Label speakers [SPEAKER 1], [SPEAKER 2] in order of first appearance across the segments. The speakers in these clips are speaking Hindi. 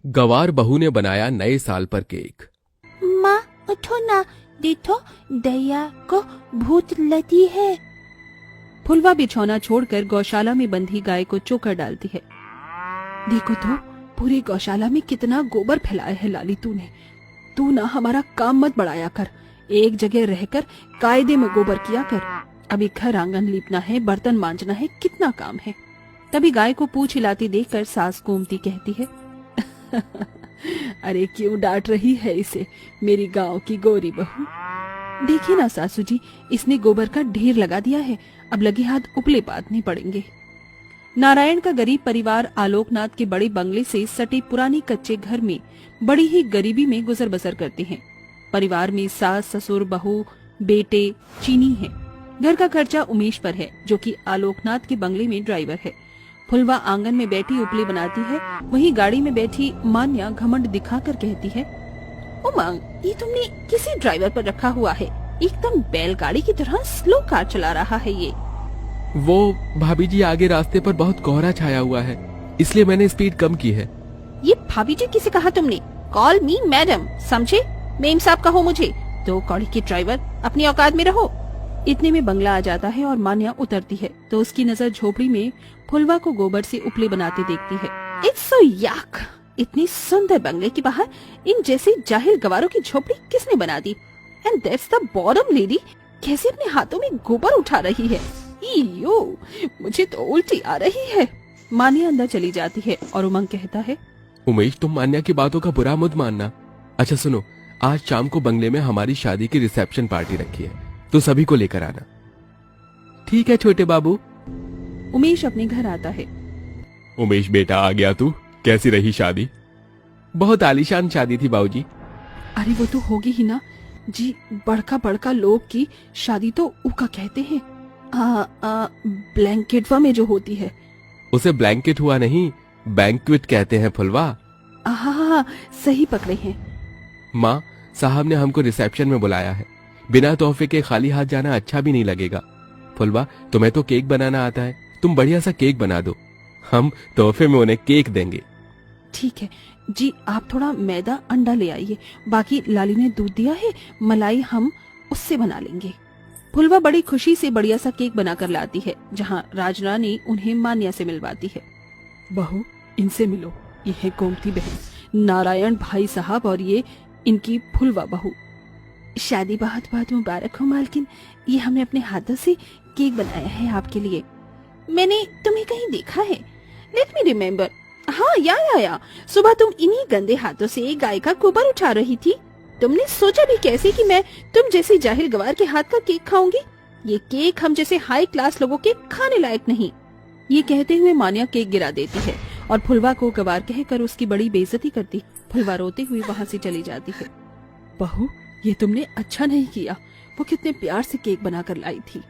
[SPEAKER 1] गवार बहू ने बनाया नए साल पर केक।
[SPEAKER 2] माँ उठो ना, देखो दया को भूत लगी है।
[SPEAKER 3] फुलवा बिछौना छोड़कर गौशाला में बंधी गाय को चोकर डालती है। देखो तो पूरी गौशाला में कितना गोबर फैलाया है लाली तूने। तू ना हमारा काम मत बढ़ाया कर, एक जगह रहकर कायदे में गोबर किया कर। अभी घर आंगन लीपना है, बर्तन मांजना है, कितना काम है। तभी गाय को पूंछ हिलाती देखकर सास गोमती कहती है अरे क्यों डांट रही है इसे, मेरी गांव की गोरी बहू। देखिए ना सासू जी, इसने गोबर का ढेर लगा दिया है, अब लगे हाथ उपले बांधने पड़ेंगे। नारायण का गरीब परिवार आलोकनाथ के बड़े बंगले से सटे पुराने कच्चे घर में बड़ी ही गरीबी में गुजर बसर करते हैं। परिवार में सास ससुर बहू बेटे चीनी है। घर का खर्चा उमेश पर है, जो कि आलोकनाथ के बंगले में ड्राइवर है। फुलवा आंगन में बैठी उपले बनाती है, वहीं गाड़ी में बैठी मान्या घमंड दिखाकर कहती है, उमंग, ये तुमने किसी ड्राइवर पर रखा हुआ है, एकदम बैलगाड़ी की तरह स्लो कार चला रहा है ये।
[SPEAKER 1] वो भाभी जी, आगे रास्ते पर बहुत कोहरा छाया हुआ है, इसलिए मैंने स्पीड कम की है।
[SPEAKER 2] ये भाभी जी किसे कहा तुमने? कॉल मी मैडम, समझे? मेम साहब कहो मुझे। दो कौड़ी के ड्राइवर, अपनी औकात में रहो।
[SPEAKER 3] इतने में बंगला आ जाता है और मान्या उतरती है तो उसकी नजर झोपड़ी में फुलवा को गोबर से उपले बनाते देखती है।
[SPEAKER 2] इट्स सो याक, इतनी सुंदर बंगले के बाहर इन जैसे जाहिल गवारों की झोपड़ी किसने बना दी? And that's the bottom lady, कैसे अपने हाथों में गोबर उठा रही है। यो, मुझे तो उल्टी आ रही है।
[SPEAKER 3] मान्या अंदर चली जाती है और उमंग कहता है,
[SPEAKER 1] उमेश, तुम मान्या की बातों का बुरा मत मानना। अच्छा सुनो, आज शाम को बंगले में हमारी शादी की रिसेप्शन पार्टी रखी है, तो सभी को लेकर आना। ठीक है छोटे बाबू।
[SPEAKER 3] उमेश अपने घर आता है।
[SPEAKER 1] उमेश बेटा, आ गया तू? कैसी रही शादी? बहुत आलीशान शादी थी बाबूजी।
[SPEAKER 3] अरे वो तो होगी ही ना जी, बड़का बड़का लोग की शादी तो उका कहते हैं। ब्लैंकेटवा में जो होती है
[SPEAKER 1] उसे ब्लैंकेट हुआ नहीं, बैंक्वेट कहते हैं फुलवा।
[SPEAKER 3] हाँ, सही पकड़े हैं।
[SPEAKER 1] माँ, साहब ने हमको रिसेप्शन में बुलाया है, बिना तोहफे के खाली हाथ जाना अच्छा भी नहीं लगेगा। फुलवा, तुम्हें तो केक बनाना आता है, तुम बढ़िया सा केक बना दो, हम तोहफे में उन्हें केक देंगे।
[SPEAKER 3] ठीक है जी, आप थोड़ा मैदा अंडा ले आइए, बाकी लाली ने दूध दिया है, मलाई हम उससे बना लेंगे। फुलवा बड़ी खुशी से बढ़िया सा केक बनाकर लाती है, जहाँ राजरानी उन्हें मान्या से मिलवाती है। बहू, इनसे मिलो, ये है गोमती बहन, नारायण भाई साहब, और ये इनकी फुलवा बहू।
[SPEAKER 2] शादी बहुत बहुत मुबारक हो मालकिन, ये हमने अपने हाथों से केक बनाया है आपके लिए। मैंने तुम्हें कहीं देखा है, लेट मी रिमेम्बर। हाँ, या सुबह तुम इन्हीं गंदे हाथों से एक गाय का गोबर उठा रही थी। तुमने सोचा भी कैसे कि मैं तुम जैसी जाहिल गवार के हाथ का केक खाऊंगी? ये केक हम जैसे हाई क्लास लोगों के खाने लायक नहीं।
[SPEAKER 3] ये कहते हुए मान्या केक गिरा देती है और फुलवा को गवार कहकर उसकी बड़ी बेइज्जती करती। फुलवा रोते हुए वहाँ से चली जाती है। बहू, ये तुमने अच्छा नहीं किया, वो कितने प्यार से केक बनाकर लाई थी।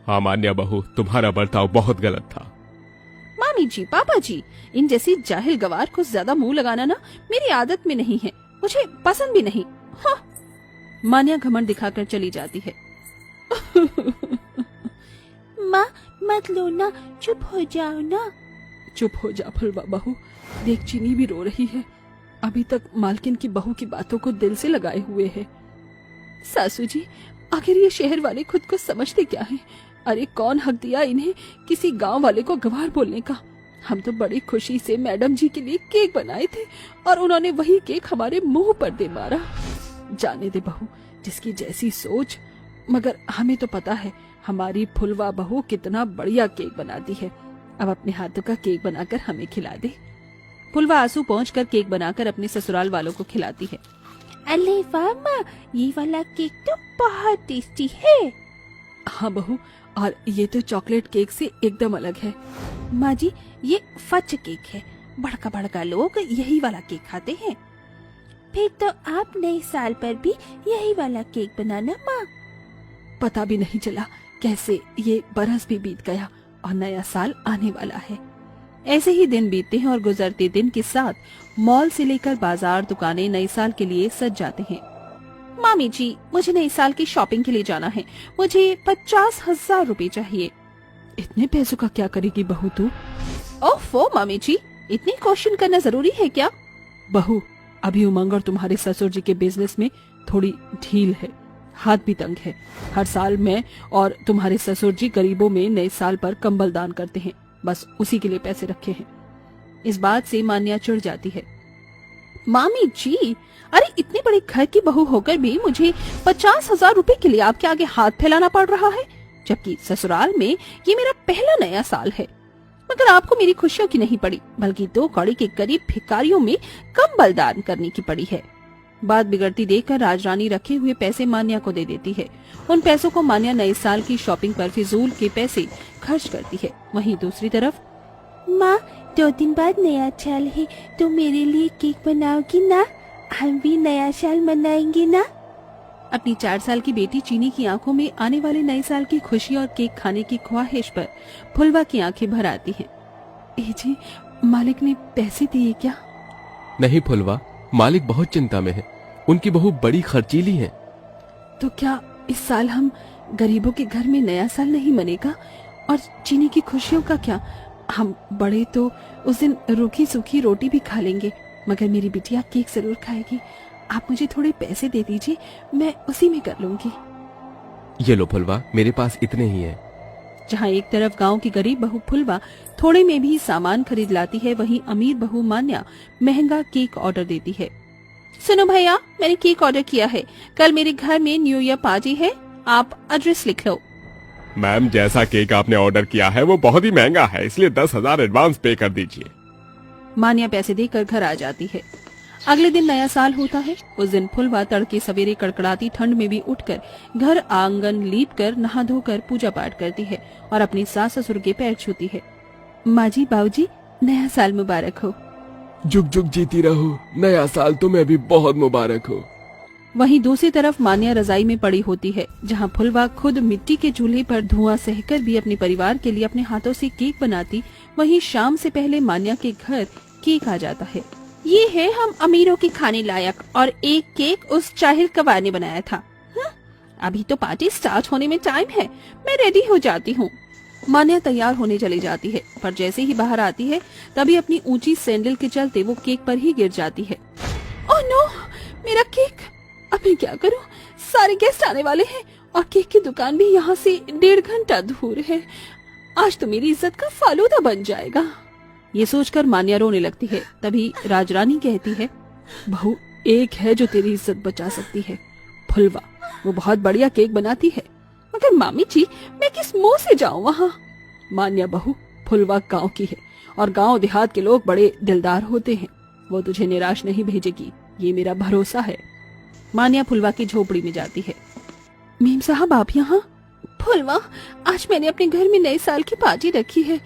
[SPEAKER 1] हाँ मान्या बहू, तुम्हारा बर्ताव बहुत गलत था।
[SPEAKER 2] मामी जी, पापा जी, इन जैसी जाहिल गवार को ज्यादा मुंह लगाना ना मेरी आदत में नहीं है, मुझे पसंद भी नहीं। हाँ।
[SPEAKER 3] मान्या घमंड दिखाकर चली जाती है।
[SPEAKER 2] माँ मत लो ना, चुप हो जाओ ना।
[SPEAKER 3] चुप हो जा फुलवा बहू, देख चीनी भी रो रही है, अभी तक मालकिन की बहू की बातों को दिल से लगाए हुए है। सासू जी, आखिर ये शहर वाले खुद को समझते क्या हैं? अरे कौन हक दिया इन्हें किसी गांव वाले को गवार बोलने का? हम तो बड़ी खुशी से मैडम जी के लिए केक बनाए थे और उन्होंने वही केक हमारे मुंह पर दे मारा। जाने दे बहू, जिसकी जैसी सोच, मगर हमें तो पता है हमारी फुलवा बहू कितना बढ़िया केक बनाती है। अब अपने हाथों का केक बनाकर हमें खिला दे। फुलवा आंसू पहुंचकर केक बनाकर अपने ससुराल वालों को खिलाती है।
[SPEAKER 2] अरे वाह माँ, ये वाला केक तो बहुत टेस्टी है।
[SPEAKER 3] हाँ बहू, और ये तो चॉकलेट केक से एकदम अलग है।
[SPEAKER 2] माँ जी, ये फच केक है, बड़का बड़का लोग यही वाला केक खाते हैं। फिर तो आप नए साल पर भी यही वाला केक बनाना माँ।
[SPEAKER 3] पता भी नहीं चला कैसे ये बरस भी बीत गया और नया साल आने वाला है। ऐसे ही दिन बीतते हैं और गुजरते दिन के साथ मॉल से लेकर बाजार, दुकानें नए साल के लिए सज जाते हैं।
[SPEAKER 2] मामी जी, मुझे नए साल की शॉपिंग के लिए जाना है, मुझे 50,000 रुपए चाहिए।
[SPEAKER 3] इतने पैसों का क्या करेगी बहू तू?
[SPEAKER 2] ओफो मामी जी, इतनी क्वेश्चन करना जरूरी है क्या?
[SPEAKER 3] बहू, अभी उमंग और तुम्हारे ससुर जी के बिजनेस में थोड़ी ढील है, हाथ भी तंग है। हर साल मैं और तुम्हारे ससुर जी गरीबों में नए साल पर कंबल दान करते हैं, बस उसी के लिए पैसे रखे हैं। इस बात से मान्या चिढ़ जाती है।
[SPEAKER 2] मामी जी, अरे इतने बड़े घर की बहू होकर भी मुझे 50,000 रुपए के लिए आपके आगे हाथ फैलाना पड़ रहा है, जबकि ससुराल में ये मेरा पहला नया साल है। मगर आपको मेरी खुशियों की नहीं पड़ी, बल्कि 2 कौड़ी के गरीब भिखारियों में कंबल दान करने की पड़ी है। बात बिगड़ती देखकर राजरानी रखे हुए पैसे मान्या को दे देती है। उन पैसों को मान्या नए साल की शॉपिंग पर फिजूल के पैसे खर्च करती है। वहीं दूसरी तरफ,
[SPEAKER 4] माँ 2 दिन बाद नया साल है, तो मेरे लिए केक बनाओगी ना? हम भी नया साल मनाएंगे ना?
[SPEAKER 2] अपनी 4 साल की बेटी चीनी की आंखों में आने वाले नए साल की खुशी और केक खाने की ख्वाहिश पर फुलवा की आंखें भर आती हैं।
[SPEAKER 3] ए जी, मालिक ने पैसे दिए क्या?
[SPEAKER 1] नहीं फुलवा, मालिक बहुत चिंता में है। उनकी बहू बड़ी खर्चीली है।
[SPEAKER 3] तो क्या इस साल हम गरीबों के घर में नया साल नहीं मनेगा? और चीनी की खुशियों का क्या? हम बड़े तो उस दिन रूखी सूखी रोटी भी खा लेंगे, मगर मेरी बिटिया केक जरूर खाएगी। आप मुझे थोड़े पैसे दे दीजिए, मैं उसी में कर लूंगी।
[SPEAKER 1] ये लो फुलवा, मेरे पास इतने ही है।
[SPEAKER 2] जहाँ एक तरफ गांव की गरीब बहू फुलवा थोड़े में भी सामान खरीद लाती है, वहीं अमीर बहू मान्या महंगा केक ऑर्डर देती है। सुनो भैया, मैंने केक ऑर्डर किया है, कल मेरे घर में न्यू ईयर पार्टी है, आप एड्रेस लिख लो।
[SPEAKER 5] मैम, जैसा केक आपने ऑर्डर किया है वो बहुत ही महंगा है, इसलिए 10,000 एडवांस पे कर दीजिए।
[SPEAKER 2] मान्या पैसे देकर घर आ जाती है। अगले दिन नया साल होता है। उस दिन फुलवा तड़के सवेरे कड़कड़ाती ठंड में भी उठकर घर आंगन लीपकर नहा धोकर पूजा पाठ करती है और अपनी सास ससुर के पैर छूती है।
[SPEAKER 3] माँ जी, बाबूजी, नया साल मुबारक हो।
[SPEAKER 1] जुग जुग जीती रहो, नया साल तुम्हें भी बहुत मुबारक हो।
[SPEAKER 2] वहीं दूसरी तरफ मान्या रजाई में पड़ी होती है, जहां फुलवा खुद मिट्टी के चूल्हे पर धुआं सहकर भी अपने परिवार के लिए अपने हाथों से केक बनाती। वहीं शाम से पहले मान्या के घर केक आ जाता है। ये है हम अमीरों के खाने लायक, और एक केक उस चाहिर कवार ने बनाया था। अभी तो पार्टी स्टार्ट होने में टाइम है, मैं रेडी हो जाती हूँ। मान्या तैयार होने चली जाती है, पर जैसे ही बाहर आती है तभी अपनी ऊंची सैंडल के चलते वो केक पर ही गिर जाती है। ओह नो, मेरा केक! अब मैं क्या करूं? सारे गेस्ट आने वाले हैं और केक की दुकान भी यहाँ से 1.5 घंटा दूर है। आज तो मेरी इज्जत का फालूदा बन जाएगा। ये सोचकर मान्या रोने लगती है। तभी राजरानी कहती है,
[SPEAKER 3] बहू, एक है जो तेरी इज्जत बचा सकती है, फुलवा। वो बहुत बढ़िया केक बनाती है।
[SPEAKER 2] मगर मामी जी, मैं किस मुंह से जाऊं वहाँ?
[SPEAKER 3] मान्या बहू, फुलवा गांव की है और गांव देहात के लोग बड़े दिलदार होते हैं। वो तुझे निराश नहीं भेजेगी, ये मेरा भरोसा है।
[SPEAKER 2] मान्या फुलवा की झोपड़ी में जाती है।
[SPEAKER 3] मीम साहब, आप यहाँ?
[SPEAKER 2] फुलवा, आज मैंने अपने घर में नए साल की पार्टी रखी है।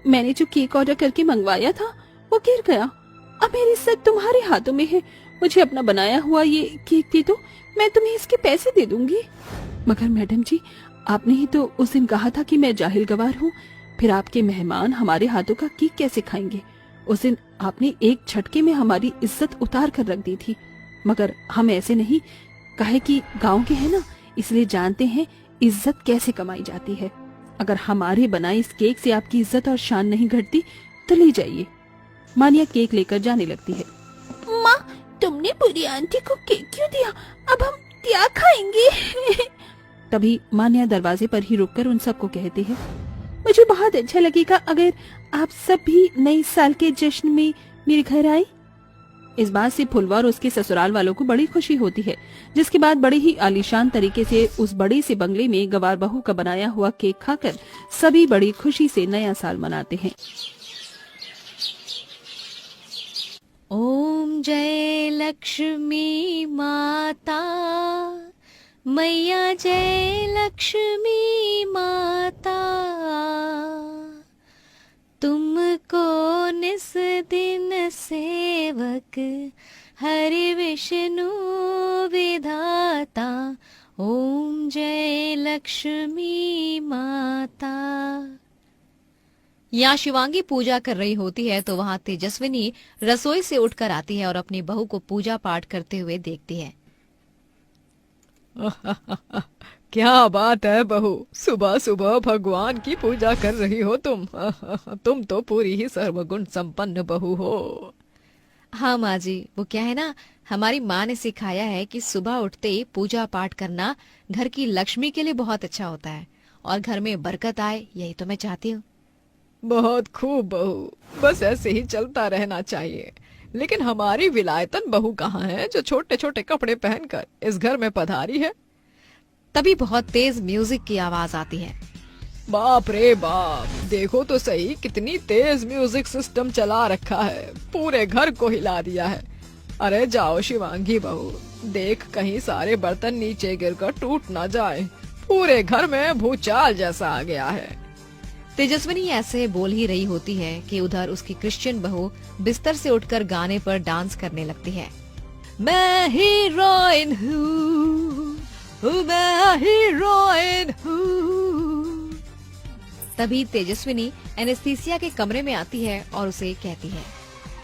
[SPEAKER 2] मैंने जो केक ऑर्डर करके मंगवाया था वो गिर गया। अब मेरी इज्जत तुम्हारे हाथों में है। मुझे अपना बनाया हुआ ये केक दे दो, मैं तुम्हें इसके पैसे दे दूंगी।
[SPEAKER 3] मगर मैडम जी, आपने ही तो उस दिन कहा था कि मैं जाहिल गवार हूँ, फिर आपके मेहमान हमारे हाथों का केक कैसे खाएंगे? उस दिन आपने एक झटके में हमारी इज्जत उतार कर रख दी थी। मगर हम ऐसे नहीं, कहे कि गांव के हैं ना, इसलिए जानते हैं इज्जत कैसे कमाई जाती है। अगर हमारे बनाए इस केक से आपकी इज्जत और शान नहीं घटती तो ले जाइए।
[SPEAKER 2] मान्या केक लेकर जाने लगती है।
[SPEAKER 4] माँ, तुमने बुरी आंटी को केक क्यों दिया? अब हम क्या खाएंगे?
[SPEAKER 2] तभी मान्या दरवाजे पर ही रुककर उन सबको कहती है, मुझे बहुत अच्छा लगेगा अगर आप सब भी नए साल के जश्न में मेरे घर आए। इस बात से फुलवा और उसके ससुराल वालों को बड़ी खुशी होती है, जिसके बाद बड़े ही आलीशान तरीके से उस बड़े से बंगले में गवार बहू का बनाया हुआ केक खाकर सभी बड़ी खुशी से नया साल मनाते हैं।
[SPEAKER 6] ओम जय लक्ष्मी माता मैया, जय लक्ष्मी माता, तुमको निस दिन सेवक हरि विष्णु विधाता। ओम जय लक्ष्मी माता। यहाँ शिवांगी पूजा कर रही होती है तो वहाँ तेजस्विनी रसोई से उठकर आती है और अपनी बहू को पूजा पाठ करते हुए देखती है।
[SPEAKER 7] क्या बात है बहू, सुबह सुबह भगवान की पूजा कर रही हो तुम। तुम तो पूरी ही सर्वगुण संपन्न बहू हो।
[SPEAKER 6] हाँ माँ जी, वो क्या है ना, हमारी माँ ने सिखाया है कि सुबह उठते ही पूजा पाठ करना घर की लक्ष्मी के लिए बहुत अच्छा होता है और घर में बरकत आए, यही तो मैं चाहती हूँ।
[SPEAKER 7] बहुत खूब बहू, बस ऐसे ही चलता रहना चाहिए। लेकिन हमारी विलायतन बहू कहाँ है जो छोटे छोटे कपड़े पहनकर इस घर में पधारी है?
[SPEAKER 6] तभी बहुत तेज म्यूजिक की आवाज आती है।
[SPEAKER 7] बाप रे बाप, देखो तो सही कितनी तेज म्यूजिक सिस्टम चला रखा है, पूरे घर को हिला दिया है। अरे जाओ शिवांगी बहू, देख कहीं सारे बर्तन नीचे गिरकर टूट ना जाए, पूरे घर में भूचाल जैसा आ गया है।
[SPEAKER 6] तेजस्विनी ऐसे बोल ही रही होती है कि उधर उसकी क्रिश्चियन बहू बिस्तर से उठकर गाने पर डांस करने लगती है। मैं हीरोइन हूँ, मैं हीरोइन हूँ। तभी तेजस्विनी एनेस्थीसिया के कमरे में आती है और उसे कहती है,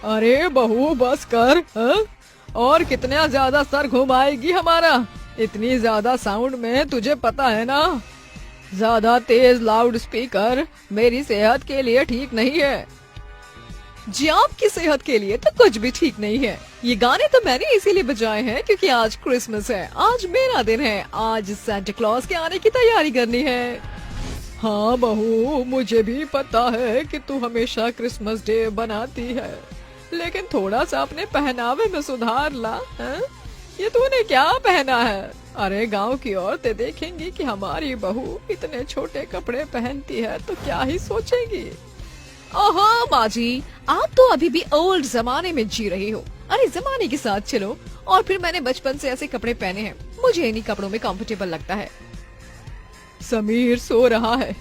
[SPEAKER 7] अरे बहू बस कर, हाँ? और कितना ज्यादा सर घुमाएगी हमारा? इतनी ज्यादा साउंड में तुझे पता है ना, ज्यादा तेज लाउड स्पीकर मेरी सेहत के लिए ठीक नहीं है। जी आपकी सेहत के लिए तो कुछ भी ठीक नहीं है। ये गाने तो मैंने इसीलिए बजाए हैं क्योंकि आज क्रिसमस है, आज मेरा दिन है, आज सेंटा क्लॉज के आने की तैयारी करनी है। हाँ बहू, मुझे भी पता है कि तू हमेशा क्रिसमस डे बनाती है, लेकिन थोड़ा सा अपने पहनावे में सुधार ला। है? ये तूने क्या पहना है? अरे गांव की औरतें देखेंगी कि हमारी बहू इतने छोटे कपड़े पहनती है तो क्या ही सोचेंगी।
[SPEAKER 6] ओहो माँ जी, आप तो अभी भी ओल्ड जमाने में जी रही हो। अरे जमाने के साथ चलो। और फिर मैंने बचपन से ऐसे कपड़े पहने हैं, मुझे इन्हीं कपड़ों में कंफर्टेबल लगता है।
[SPEAKER 7] समीर सो रहा है,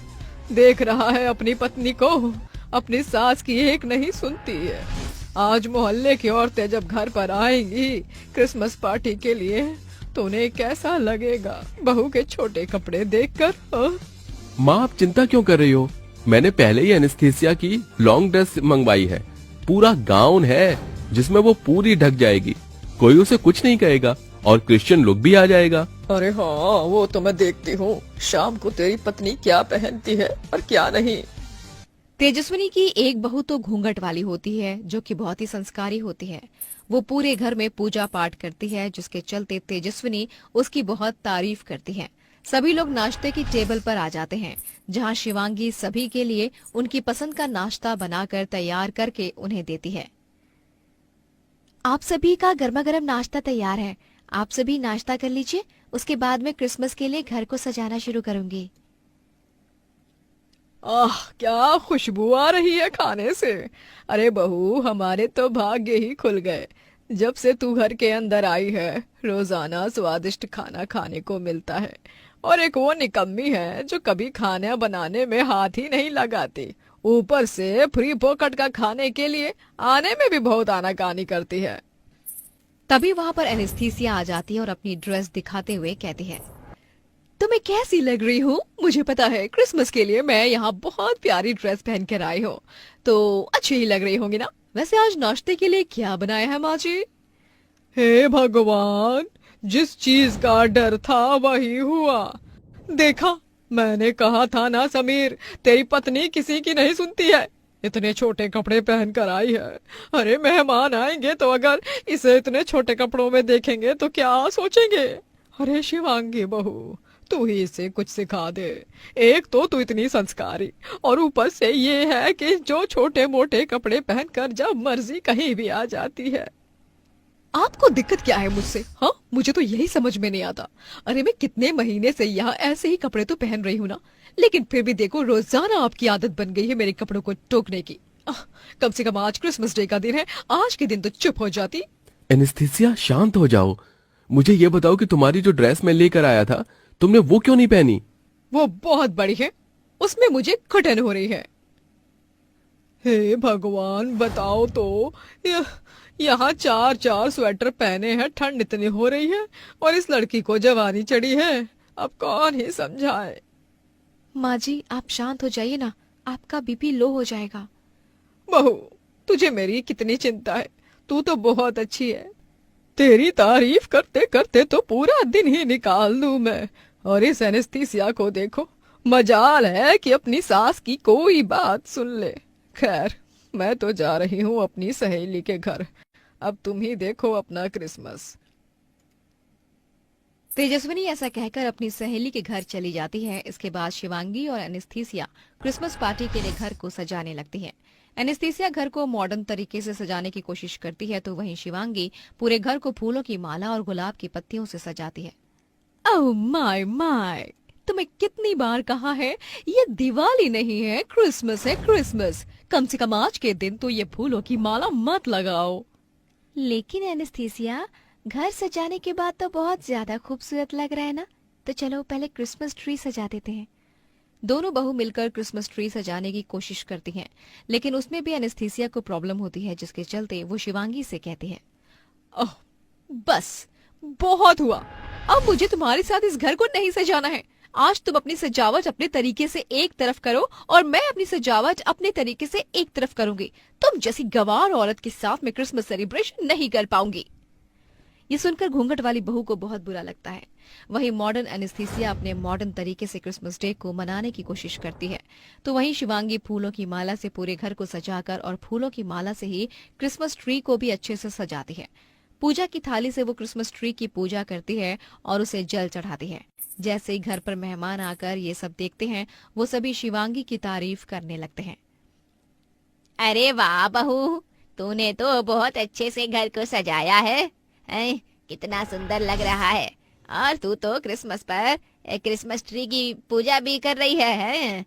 [SPEAKER 7] देख रहा है अपनी पत्नी को, अपनी सास की एक नहीं सुनती है। आज मोहल्ले की औरतें जब घर पर आएंगी क्रिसमस पार्टी के लिए तो उन्हें कैसा लगेगा बहू के छोटे कपड़े देखकर?
[SPEAKER 1] माँ आप चिंता क्यों कर रही हो? मैंने पहले ही एनेस्थीसिया की लॉन्ग ड्रेस मंगवाई है, पूरा गाउन है जिसमें वो पूरी ढक जाएगी, कोई उसे कुछ नहीं कहेगा और क्रिश्चियन लुक भी आ जाएगा।
[SPEAKER 7] अरे हाँ, वो तो मैं देखती हूँ शाम को तेरी पत्नी क्या पहनती है और क्या नहीं।
[SPEAKER 6] तेजस्विनी की एक बहू तो घूंघट वाली होती है जो कि बहुत ही संस्कारी होती है। वो पूरे घर में पूजा पाठ करती है, जिसके चलते तेजस्विनी उसकी बहुत तारीफ करती है। सभी लोग नाश्ते की टेबल पर आ जाते हैं, जहां शिवांगी सभी के लिए उनकी पसंद का नाश्ता बनाकर तैयार करके उन्हें देती है। आप सभी का गर्मा गर्म नाश्ता तैयार है, आप सभी नाश्ता कर लीजिए, उसके बाद मैं क्रिसमस के लिए घर को सजाना शुरू करूंगी।
[SPEAKER 7] आह क्या खुशबू आ रही है खाने से। अरे बहू, हमारे तो भाग्य ही खुल गए, जब से तू घर के अंदर आई है रोजाना स्वादिष्ट खाना खाने को मिलता है। और एक वो निकम्मी है जो कभी खाना बनाने में हाथ ही नहीं लगाती, ऊपर से फ्री पॉकेट का खाने के लिए आने में भी बहुत आनाकानी करती है।
[SPEAKER 6] तभी वहां पर एनेस्थीसिया आ जाती है और अपनी ड्रेस दिखाते हुए कहती है, तुम्हें कैसी लग रही हूँ? मुझे पता है क्रिसमस के लिए मैं यहाँ बहुत प्यारी ड्रेस पहन कर आई हूँ, तो अच्छी ही लग रही होंगी ना। वैसे आज नाश्ते के लिए क्या बनाया है माँ जी?
[SPEAKER 7] हे भगवान, जिस चीज का डर था वही हुआ। देखा, मैंने कहा था ना समीर, तेरी पत्नी किसी की नहीं सुनती है, इतने छोटे कपड़े पहन कर आई है। अरे मेहमान आएंगे तो अगर इसे इतने छोटे कपड़ों में देखेंगे तो क्या सोचेंगे? अरे शिवांगी बहू, तू ही इसे कुछ सिखा दे। एक तो तू इतनी संस्कारी और ऊपर से ये है कि जो छोटे मोटे कपड़े पहनकर जब मर्जी कहीं भी आ जाती है।
[SPEAKER 6] आपको दिक्कत क्या है मुझसे? हाँ, मुझे तो यही समझ में नहीं आता। अरे मैं कितने महीने से यहाँ ऐसे ही कपड़े तो पहन रही हूँ ना, लेकिन फिर भी देखो रोजाना आपकी आदत बन गई है मेरे कपड़ों को टोकने की। कम से कम आज क्रिसमस डे का दिन है, आज के दिन तो चुप हो जाती।
[SPEAKER 1] एनेस्थीसिया शांत हो जाओ, मुझे ये बताओ कि तुम्हारी जो ड्रेस मैं लेकर आया था तुमने वो क्यों नहीं पहनी?
[SPEAKER 7] वो बहुत बड़ी है, उसमें मुझे घुटन हो रही है। हे भगवान बताओ तो, यहाँ चार चार स्वेटर पहने हैं, ठंड इतनी हो रही है और इस लड़की को जवानी चढ़ी है, अब कौन ही समझाए।
[SPEAKER 6] माँ जी आप शांत हो जाइए ना, आपका बीपी लो हो जाएगा।
[SPEAKER 7] बहू, तुझे मेरी कितनी चिंता है, तू तो बहुत अच्छी है। तेरी तारीफ करते करते तो पूरा दिन ही निकाल लूं मैं। और इस एनेस्थीसिया को देखो, मजाल है कि अपनी सास की कोई बात सुन ले। खैर, मैं तो जा रही हूँ अपनी सहेली के घर, अब तुम ही देखो अपना क्रिसमस।
[SPEAKER 6] तेजस्विनी ऐसा कहकर अपनी सहेली के घर चली जाती है। इसके बाद शिवांगी और एनेस्थीसिया क्रिसमस पार्टी के लिए घर को सजाने लगती है। एनेस्थीसिया घर को मॉडर्न तरीके से सजाने की कोशिश करती है, तो वहीं शिवांगी पूरे घर को फूलों की माला और गुलाब की पत्तियों से सजाती है। ओह माय माय, तुम्हें कितनी बार कहा है, ये दिवाली नहीं है, क्रिसमस है, क्रिसमस। कम से कम आज के दिन तो ये फूलों की माला मत लगाओ।
[SPEAKER 4] लेकिन एनेस्थीसिया, घर सजाने के बाद तो बहुत ज्यादा खूबसूरत लग रहा है ना, तो चलो पहले क्रिसमस ट्री सजा देते हैं।
[SPEAKER 6] दोनों बहू मिलकर क्रिसमस ट्री सजाने की कोशिश करती हैं, लेकिन उसमें भी एनेस्थीसिया को प्रॉब्लम होती है, जिसके चलते वो शिवांगी से कहती है, ओह बस बहुत हुआ, अब मुझे तुम्हारे साथ इस घर को नहीं सजाना है। आज तुम अपनी सजावट अपने तरीके से एक तरफ करो और मैं अपनी सजावट अपने तरीके से एक तरफ करूंगी। तुम जैसी गंवार औरत के साथ मैं क्रिसमस सेलिब्रेशन नहीं कर पाऊंगी। ये सुनकर घूंघट वाली बहू को बहुत बुरा लगता है। वहीं मॉडर्न एनेस्थीसिया अपने मॉडर्न तरीके से क्रिसमस डे को मनाने की कोशिश करती है, तो वहीं शिवांगी फूलों की माला से पूरे घर को सजाकर और फूलों की माला से ही क्रिसमस ट्री को भी अच्छे से सजाती है। पूजा की थाली से वो क्रिसमस ट्री की पूजा करती है और उसे जल चढ़ाती है। जैसे ही घर पर मेहमान आकर ये सब देखते हैं, वो सभी शिवांगी की तारीफ करने लगते हैं।
[SPEAKER 8] अरे वाह बहू, तूने तो बहुत अच्छे से घर को सजाया है, कितना सुंदर लग रहा है। और तू तो क्रिसमस पर क्रिसमस ट्री की पूजा भी कर रही है।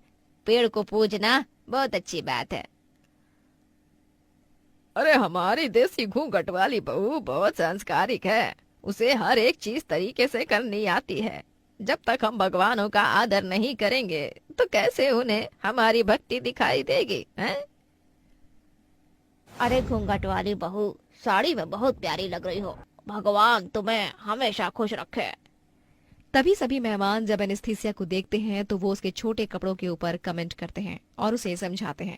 [SPEAKER 8] पेड़ को पूजना बहुत अच्छी बात है।
[SPEAKER 7] अरे हमारी देसी घूंघट वाली बहू बहुत संस्कारिक है, उसे हर एक चीज तरीके से करनी आती है। जब तक हम भगवानों का आदर नहीं करेंगे तो कैसे उन्हें हमारी भक्ति दिखाई देगी, हैं?
[SPEAKER 8] अरे घूंघट वाली बहू, साड़ी में बहुत प्यारी लग रही हो, भगवान तुम्हें हमेशा खुश रखे।
[SPEAKER 6] तभी सभी मेहमान जब एनेस्थीसिया को देखते हैं तो वो उसके छोटे कपड़ों के ऊपर कमेंट करते हैं और उसे समझाते हैं।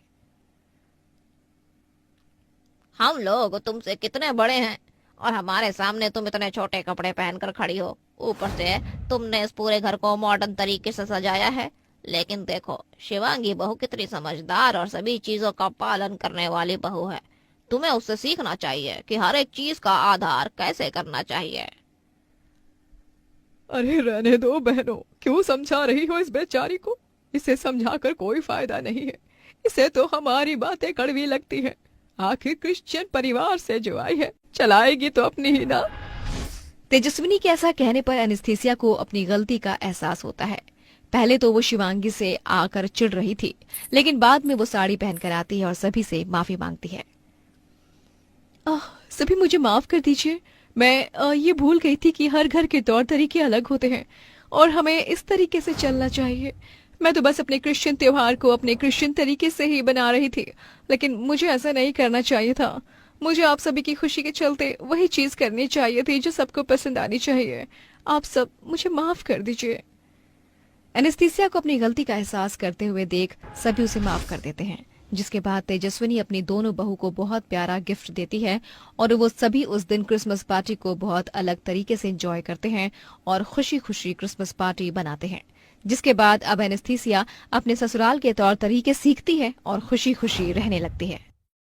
[SPEAKER 8] हम लोग तुमसे कितने बड़े हैं और हमारे सामने तुम इतने छोटे कपड़े पहनकर खड़ी हो। ऊपर से तुमने इस पूरे घर को मॉडर्न तरीके से सजाया है, लेकिन देखो शिवांगी बहू कितनी समझदार और सभी चीजों का पालन करने वाली बहू है। तुम्हें उससे सीखना चाहिए कि हर एक चीज का आधार कैसे करना चाहिए।
[SPEAKER 7] अरे रहने दो बहनों, क्यों समझा रही हो इस बेचारी को? इसे समझाकर कोई फायदा नहीं है। इसे तो हमारी बातें कड़वी लगती है। आखिर क्रिश्चियन परिवार से जो आई है, चलाएगी तो अपनी ही ना।
[SPEAKER 6] तेजस्विनी के ऐसा कहने पर एनेस्थीसिया को अपनी गलती का एहसास होता है। पहले तो वो शिवांगी से आकर चिढ़ रही थी, लेकिन बाद में वो साड़ी पहनकर आती है और सभी से माफी मांगती है। सभी मुझे माफ कर दीजिए, मैं ये भूल गई थी कि हर घर के तौर तरीके अलग होते हैं और हमें इस तरीके से चलना चाहिए। मैं तो बस अपने क्रिश्चियन त्योहार को अपने क्रिश्चियन तरीके से ही बना रही थी, लेकिन मुझे ऐसा नहीं करना चाहिए था। मुझे आप सभी की खुशी के चलते वही चीज करनी चाहिए थी जो सबको पसंद आनी चाहिए। आप सब मुझे माफ कर दीजिए। एनेस्थीसिया को अपनी गलती का एहसास करते हुए देख सभी उसे माफ कर देते हैं, जिसके बाद तेजस्विनी अपनी दोनों बहू को बहुत प्यारा गिफ्ट देती है और वो सभी उस दिन क्रिसमस पार्टी को बहुत अलग तरीके से एंजॉय करते हैं और खुशी खुशी क्रिसमस पार्टी बनाते हैं। जिसके बाद अब एनेस्थीसिया अपने ससुराल के तौर तरीके सीखती है और खुशी खुशी रहने लगती है।